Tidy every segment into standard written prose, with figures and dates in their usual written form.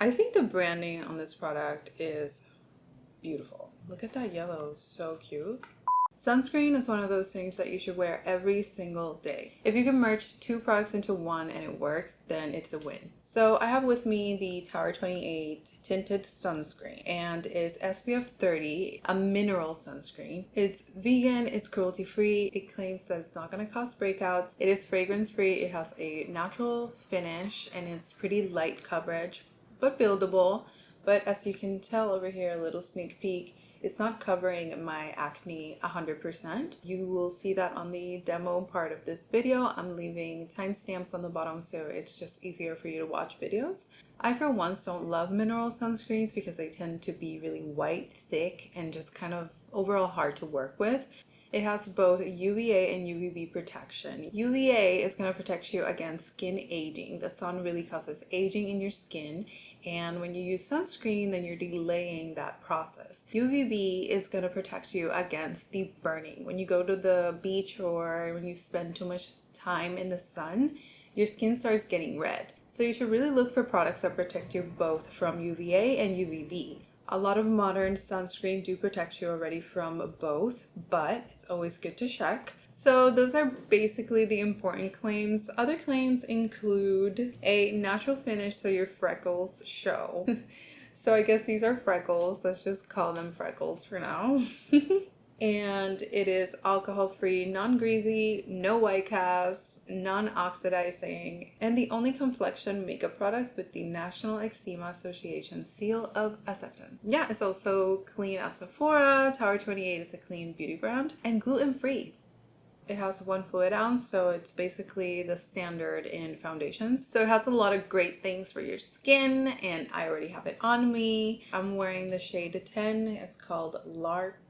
I think the branding on this product is beautiful. Look at that yellow, so cute. Sunscreen is one of those things that you should wear every single day. If you can merge two products into one and it works, then it's a win. So I have with me the Tower 28 tinted sunscreen, and it's SPF 30, a mineral sunscreen. It's vegan, it's cruelty free. It claims that it's not going to cause breakouts. It is fragrance free. It has a natural finish and it's pretty light coverage, but buildable. But as you can tell over here, a little sneak peek, it's not covering my acne 100%. You will see that on the demo part of this video. I'm leaving timestamps on the bottom so it's just easier for you to watch videos. I for once don't love mineral sunscreens because they tend to be really white, thick, and just kind of overall hard to work with. It has both UVA and UVB protection. UVA is going to protect you against skin aging. The sun really causes aging in your skin, and when you use sunscreen, then you're delaying that process. UVB is going to protect you against the burning. When you go to the beach or when you spend too much time in the sun, your skin starts getting red. So you should really look for products that protect you both from UVA and UVB. A lot of modern sunscreen do protect you already from both, but it's always good to check. So those are basically the important claims. Other claims include a natural finish so your freckles show. So I guess these are freckles. Let's just call them freckles for now. And it is alcohol-free, non-greasy, no white cast, non-oxidizing, and the only complexion makeup product with the National Eczema Association seal of acceptance. Yeah, it's also clean at Sephora. Tower 28 is a clean beauty brand, and gluten-free. It has 1 fluid ounce, so it's basically the standard in foundations. So it has a lot of great things for your skin, and I already have it on me. I'm wearing the shade 10. It's called Larchmont.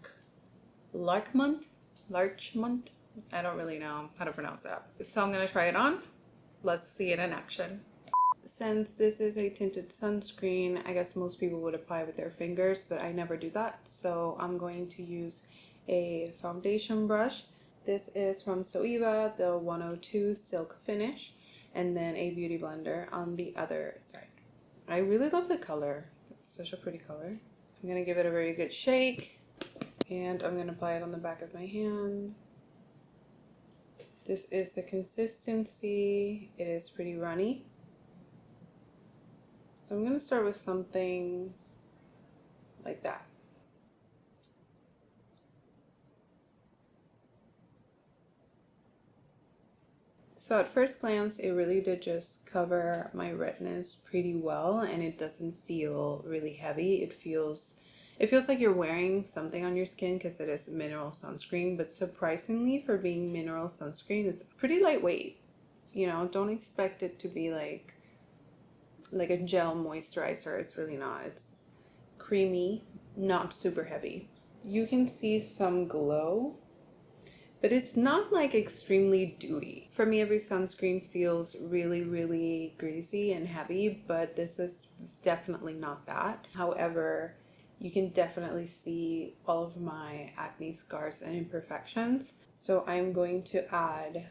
I don't really know how to pronounce that. So I'm gonna try it on. Let's see it in action. Since this is a tinted sunscreen, I guess most people would apply with their fingers, but I never do that. So I'm going to use a foundation brush. This is from Zoeva, the 102 Silk Finish, and then a beauty blender on the other side. I really love the color. It's such a pretty color. I'm gonna give it a very good shake. And I'm going to apply it on the back of my hand. This is the consistency. It is pretty runny. So I'm going to start with something like that. So at first glance, it really did just cover my redness pretty well, and it doesn't feel really heavy. It feels like you're wearing something on your skin because it is mineral sunscreen, but surprisingly for being mineral sunscreen, it's pretty lightweight. You know, don't expect it to be like a gel moisturizer. It's really not. It's creamy, not super heavy. You can see some glow, but it's not like extremely dewy. For me, every sunscreen feels really, really greasy and heavy, but this is definitely not that. However, you can definitely see all of my acne scars and imperfections. So I'm going to add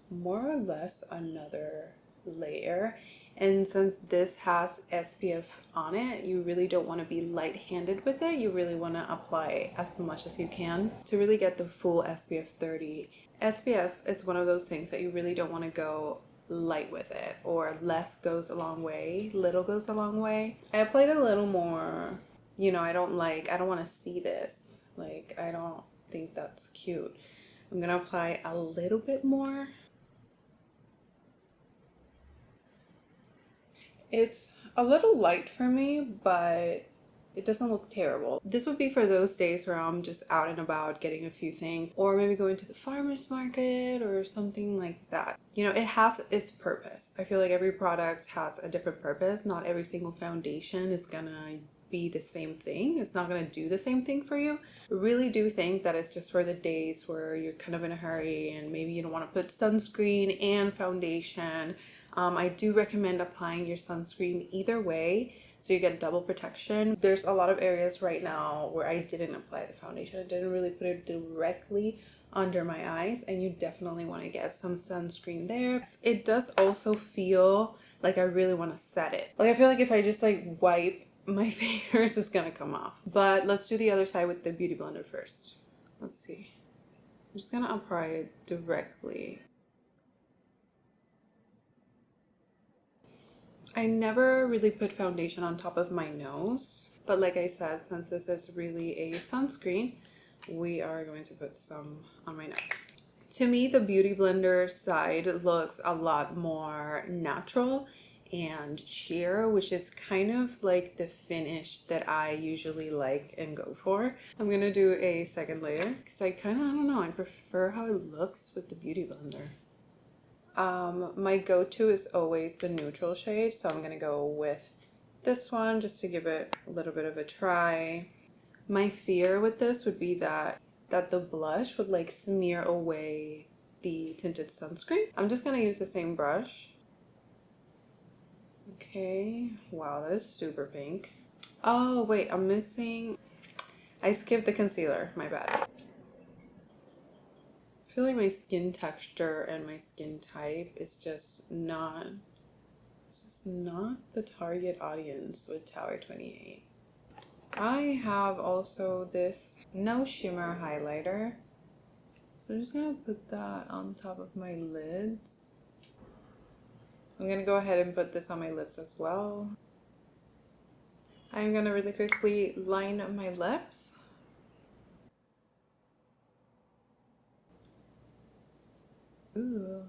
more or less another layer. And since this has SPF on it, you really don't want to be light-handed with it. You really want to apply as much as you can to really get the full SPF 30. SPF is one of those things that you really don't want to go light with it, or less goes a long way, little goes a long way. I applied a little more. You know, I don't want to see this. Like, I don't think that's cute. I'm going to apply a little bit more. It's a little light for me, but it doesn't look terrible. This would be for those days where I'm just out and about getting a few things, or maybe going to the farmer's market or something like that. You know, it has its purpose. I feel like every product has a different purpose. Not every single foundation is gonna be the same thing. It's not going to do the same thing for you. I really do think that it's just for the days where you're kind of in a hurry and maybe you don't want to put sunscreen and foundation. I do recommend applying your sunscreen either way so you get double protection. There's a lot of areas right now where I didn't apply the foundation. I didn't really put it directly under my eyes, and you definitely want to get some sunscreen there. It does also feel like I really want to set it. Like I feel like if I just like wipe my fingers, it's gonna come off. But let's do the other side with the Beauty Blender first. Let's see. I'm just gonna apply it directly. I never really put foundation on top of my nose, but like I said, since this is really a sunscreen, we are going to put some on my nose. To me, the Beauty Blender side looks a lot more natural and sheer, which is kind of like the finish that I usually like and go for. I'm gonna do a second layer because I don't know, I prefer how it looks with the Beauty Blender. My go-to is always the neutral shade, so I'm gonna go with this one just to give it a little bit of a try. My fear with this would be that the blush would like smear away the tinted sunscreen. I'm just gonna use the same brush. Okay, wow, that is super pink. Oh wait, I'm missing, I skipped the concealer, my bad. I feel like my skin texture and my skin type is just not, it's just not the target audience with Tower 28. I have also this no shimmer highlighter, so I'm just gonna put that on top of my lids. I'm gonna go ahead and put this on my lips as well. I'm gonna really quickly line up my lips. Ooh.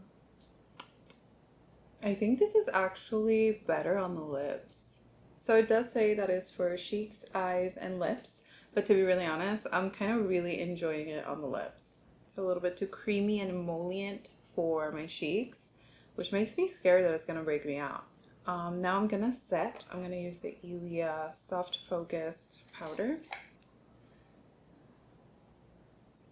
I think this is actually better on the lips. So it does say that it's for cheeks, eyes, and lips, but to be really honest, I'm kind of really enjoying it on the lips. It's a little bit too creamy and emollient for my cheeks, which makes me scared that it's gonna break me out. Now I'm gonna set. I'm gonna use the Ilia Soft Focus powder.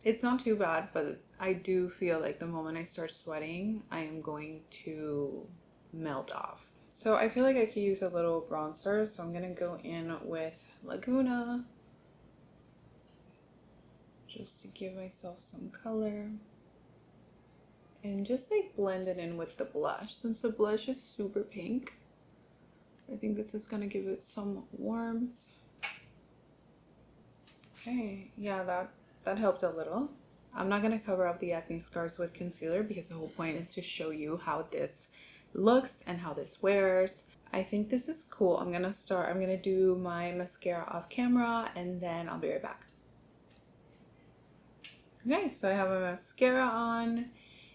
It's not too bad, but I do feel like the moment I start sweating, I am going to melt off. So I feel like I could use a little bronzer, so I'm gonna go in with Laguna just to give myself some color. And just like blend it in with the blush. Since the blush is super pink, I think this is gonna give it some warmth. Okay, yeah, that helped a little. I'm not gonna cover up the acne scars with concealer because the whole point is to show you how this looks and how this wears. I think this is cool. I'm gonna do my mascara off camera and then I'll be right back. Okay, so I have my mascara on.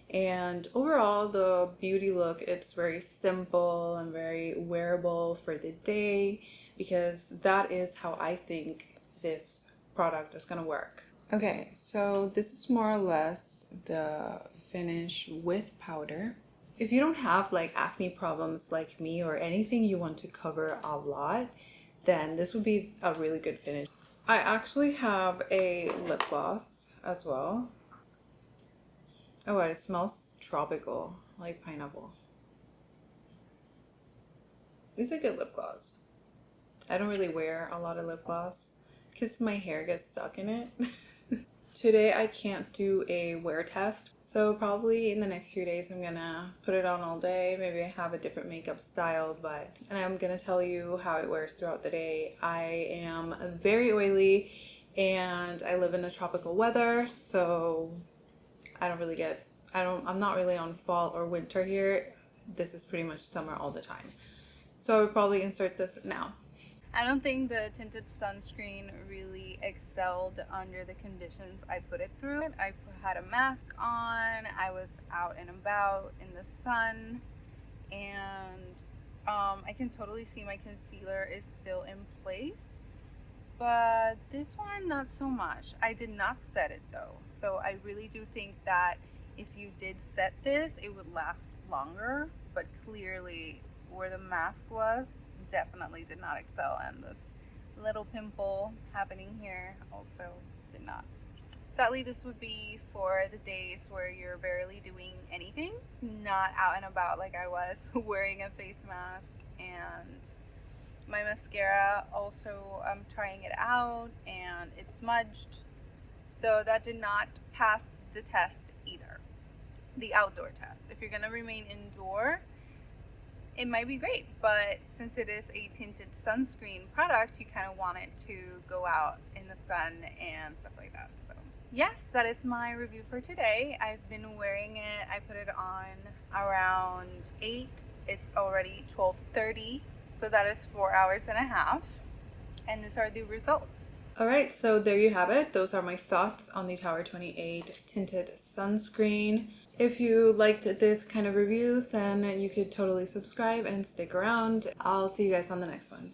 And overall, the beauty look, it's very simple and very wearable for the day because that is how I think this product is gonna work. Okay, so this is more or less the finish with powder. If you don't have like acne problems like me or anything you want to cover a lot, then this would be a really good finish. I actually have a lip gloss as well. Oh, it smells tropical, like pineapple. It's a good lip gloss. I don't really wear a lot of lip gloss because my hair gets stuck in it. Today I can't do a wear test, so probably in the next few days I'm gonna put it on all day. Maybe I have a different makeup style, and I'm gonna tell you how it wears throughout the day. I am very oily and I live in a tropical weather, so I'm not really on fall or winter here. This is pretty much summer all the time. So I would probably insert this now. I don't think the tinted sunscreen really excelled under the conditions I put it through. I had a mask on, I was out and about in the sun, and I can totally see my concealer is still in place. But this one, not so much. I did not set it though. So I really do think that if you did set this, it would last longer. But clearly where the mask was, definitely did not excel. And this little pimple happening here also did not. Sadly, this would be for the days where you're barely doing anything, not out and about like I was, wearing a face mask. And my mascara also, I'm trying it out and it smudged, so that did not pass the test either. The outdoor test. If you're going to remain indoor, it might be great, but since it is a tinted sunscreen product, you kind of want it to go out in the sun and stuff like that. So yes, that is my review for today. I've been wearing it. I put it on around 8. It's already 12:30, so that is 4 hours and a half. And these are the results. Alright, so there you have it. Those are my thoughts on the Tower 28 tinted sunscreen. If you liked this kind of reviews, then you could totally subscribe and stick around. I'll see you guys on the next one.